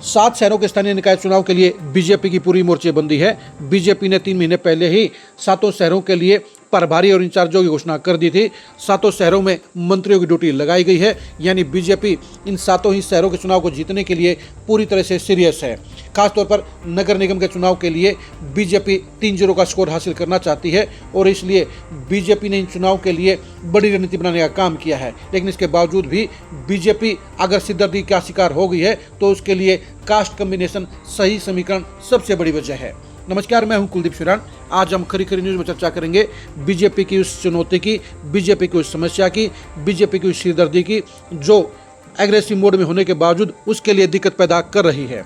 7 शहरों के स्थानीय निकाय चुनाव के लिए बीजेपी की पूरी मोर्चेबंदी है। बीजेपी ने 3 महीने पहले ही 7 शहरों के लिए प्रभारी और इंचार्जों की घोषणा कर दी थी। 7 शहरों में मंत्रियों की ड्यूटी लगाई गई है, यानी बीजेपी इन 7 ही शहरों के चुनाव को जीतने के लिए पूरी तरह से सीरियस है। खासतौर पर नगर निगम के चुनाव के लिए बीजेपी 3-0 का स्कोर हासिल करना चाहती है और इसलिए बीजेपी ने इन चुनाव के लिए बड़ी रणनीति बनाने का काम किया है। लेकिन इसके बावजूद भी बीजेपी अगर सिरदर्दी का शिकार हो गई है तो उसके लिए कास्ट कम्बिनेशन सही समीकरण सबसे बड़ी वजह है। नमस्कार, मैं हूं कुलदीप शिरान। आज हम खरी खरी न्यूज़ में चर्चा करेंगे बीजेपी की उस चुनौती की, बीजेपी की उस समस्या की, बीजेपी की उस सिरदर्दी की जो एग्रेसिव मोड में होने के बावजूद उसके लिए दिक्कत पैदा कर रही है।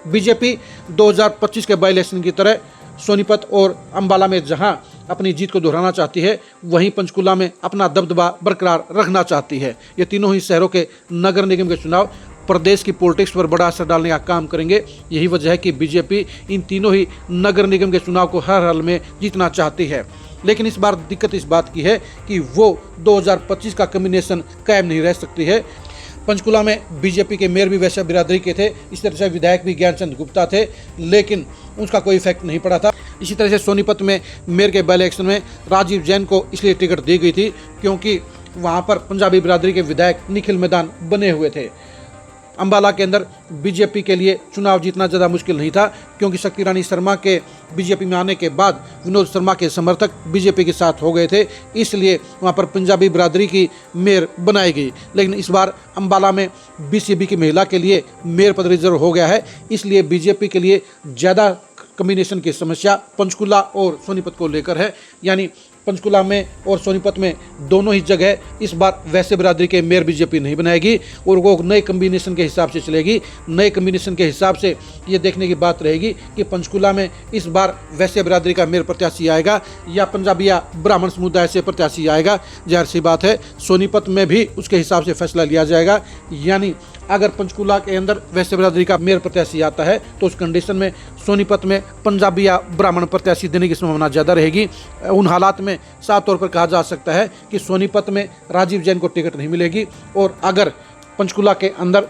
बीजेपी 2025 के बाई इलेक्शन की तरह सोनीपत और अंबाला में जहां अपनी जीत को दोहराना चाहती है, वहीं पंचकुला में अपना दबदबा बरकरार रखना चाहती है। ये तीनों ही शहरों के नगर निगम के चुनाव प्रदेश की पॉलिटिक्स पर बड़ा असर डालने का काम करेंगे। यही वजह है कि बीजेपी इन तीनों ही नगर निगम के चुनाव को हर हाल में जीतना चाहती है। लेकिन इस बार दिक्कत इस बात की है कि वो 2025 का कॉम्बिनेशन कायम नहीं रह सकती है। पंचकुला में बीजेपी के मेयर भी वैश्य बिरादरी के थे, इस तरह से विधायक भी ज्ञानचंद गुप्ता थे, लेकिन उसका कोई इफेक्ट नहीं पड़ा था। इसी तरह से सोनीपत में मेयर के बाई इलेक्शन में राजीव जैन को इसलिए टिकट दी गई थी क्योंकि वहां पर पंजाबी बिरादरी के विधायक निखिल मैदान बने हुए थे। अंबाला के अंदर बीजेपी के लिए चुनाव जीतना ज़्यादा मुश्किल नहीं था क्योंकि शक्ति रानी शर्मा के बीजेपी में आने के बाद विनोद शर्मा के समर्थक बीजेपी के साथ हो गए थे, इसलिए वहां पर पंजाबी बिरादरी की मेयर बनाई गई। लेकिन इस बार अंबाला में बीसीबी की महिला के लिए मेयर पद रिजर्व हो गया है, इसलिए बीजेपी के लिए ज़्यादा कम्बिनेशन की समस्या पंचकुला और सोनीपत को लेकर है। यानी पंचकुला में और सोनीपत में दोनों ही जगह इस बार वैश्य बिरादरी के मेयर बीजेपी नहीं बनाएगी और वो नए कम्बिनेशन के हिसाब से चलेगी। नए कम्बिनेशन के हिसाब से ये देखने की बात रहेगी कि पंचकुला में इस बार वैश्य बिरादरी का मेयर प्रत्याशी आएगा या पंजाबी या ब्राह्मण समुदाय से प्रत्याशी आएगा। जाहिर सी बात है सोनीपत में भी उसके हिसाब से फैसला लिया जाएगा। यानी अगर पंचकुला के अंदर वैश्य बिरादरी का मेयर प्रत्याशी आता है तो उस कंडीशन में सोनीपत में पंजाबी या ब्राह्मण प्रत्याशी देने की संभावना ज़्यादा रहेगी। उन हालात में साफ तौर पर कहा जा सकता है कि सोनीपत में राजीव जैन को टिकट नहीं मिलेगी और अगर पंचकुला के अंदर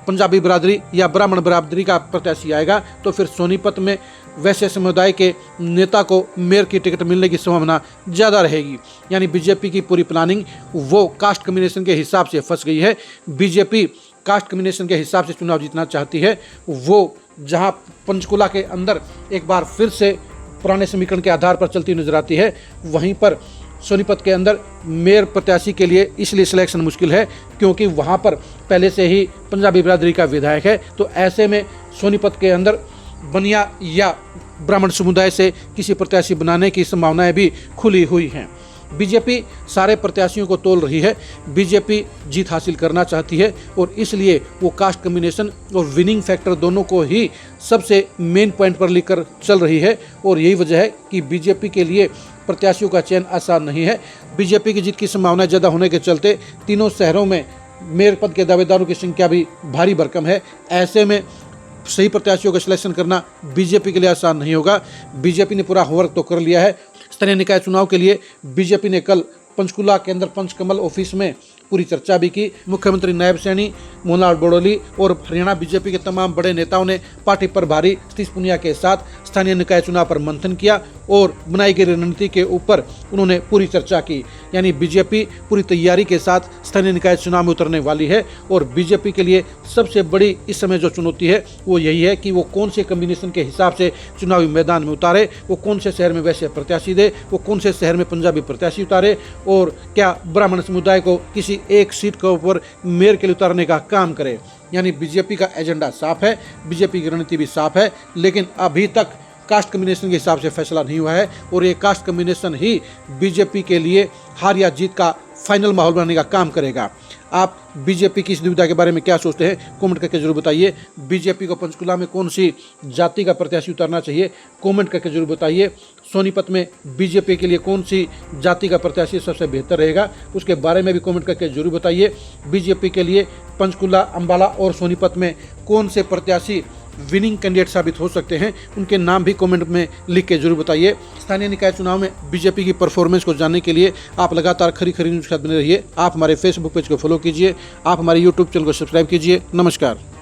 पंजाबी बिरादरी या ब्राह्मण बिरादरी का प्रत्याशी आएगा तो फिर सोनीपत में वैश्य समुदाय के नेता को मेयर की टिकट मिलने की संभावना ज़्यादा रहेगी। यानी बीजेपी की पूरी प्लानिंग वो कास्ट कम्बिनेशन के हिसाब से फंस गई है। बीजेपी कास्ट कम्बिनेशन के हिसाब से चुनाव जीतना चाहती है। वो जहां पंचकुला के अंदर एक बार फिर से पुराने समीकरण के आधार पर चलती नजर आती है, वहीं पर सोनीपत के अंदर मेयर प्रत्याशी के लिए इसलिए सिलेक्शन मुश्किल है क्योंकि वहां पर पहले से ही पंजाबी बिरादरी का विधायक है। तो ऐसे में सोनीपत के अंदर बनिया या ब्राह्मण समुदाय से किसी प्रत्याशी बनाने की संभावनाएं भी खुली हुई हैं। बीजेपी सारे प्रत्याशियों को तोल रही है। बीजेपी जीत हासिल करना चाहती है और इसलिए वो कास्ट कम्बिनेशन और विनिंग फैक्टर दोनों को ही सबसे मेन पॉइंट पर लेकर चल रही है और यही वजह है कि बीजेपी के लिए प्रत्याशियों का चयन आसान नहीं है। बीजेपी की जीत की संभावना ज़्यादा होने के चलते तीनों शहरों में मेयर पद के दावेदारों की संख्या भी भारी भरकम है। ऐसे में सही प्रत्याशियों का सिलेक्शन करना बीजेपी के लिए आसान नहीं होगा। बीजेपी ने पूरा होमवर्क तो कर लिया है। स्थानीय निकाय चुनाव के लिए बीजेपी ने कल पंचकुला के अंदर पंचकमल ऑफिस में पूरी चर्चा भी की। मुख्यमंत्री नायब सैनी, मोहनलाल बोडोली और हरियाणा बीजेपी के तमाम बड़े नेताओं ने पार्टी प्रभारी सतीश पुनिया के साथ स्थानीय निकाय चुनाव पर मंथन किया और बनाई गई रणनीति के ऊपर उन्होंने पूरी चर्चा की। यानी बीजेपी पूरी तैयारी के साथ स्थानीय निकाय चुनाव में उतरने वाली है और बीजेपी के लिए सबसे बड़ी इस समय जो चुनौती है वो यही है कि वो कौन से कम्बिनेशन के हिसाब से चुनावी मैदान में उतारे, वो कौन से शहर में वैश्य प्रत्याशी दे, वो कौन से शहर में पंजाबी प्रत्याशी उतारे और क्या ब्राह्मण समुदाय को किसी एक सीट के ऊपर मेयर के लिए उतारने का काम करे। यानी बीजेपी का एजेंडा साफ है, बीजेपी की रणनीति भी साफ है, लेकिन अभी तक कास्ट कम्बिनेशन के हिसाब से फैसला नहीं हुआ है और ये कास्ट कम्बिनेशन ही बीजेपी के लिए हार या जीत का फाइनल माहौल बनाने का काम करेगा। आप बीजेपी की इस दुविधा के बारे में क्या सोचते हैं, कमेंट करके जरूर बताइए। बीजेपी को पंचकुला में कौन सी जाति का प्रत्याशी उतारना चाहिए, कमेंट करके जरूर बताइए। सोनीपत में बीजेपी के लिए कौन सी जाति का प्रत्याशी सबसे बेहतर रहेगा, उसके बारे में भी कमेंट करके जरूर बताइए। बीजेपी के लिए पंचकुला, अंबाला और सोनीपत में कौन से प्रत्याशी विनिंग कैंडिडेट साबित हो सकते हैं, उनके नाम भी कमेंट में लिख के जरूर बताइए। स्थानीय निकाय चुनाव में बीजेपी की परफॉर्मेंस को जानने के लिए आप लगातार खरी न्यूज़ के साथ बने रहिए। आप हमारे फेसबुक पेज को फॉलो कीजिए, आप हमारे यूट्यूब चैनल को सब्सक्राइब कीजिए। नमस्कार।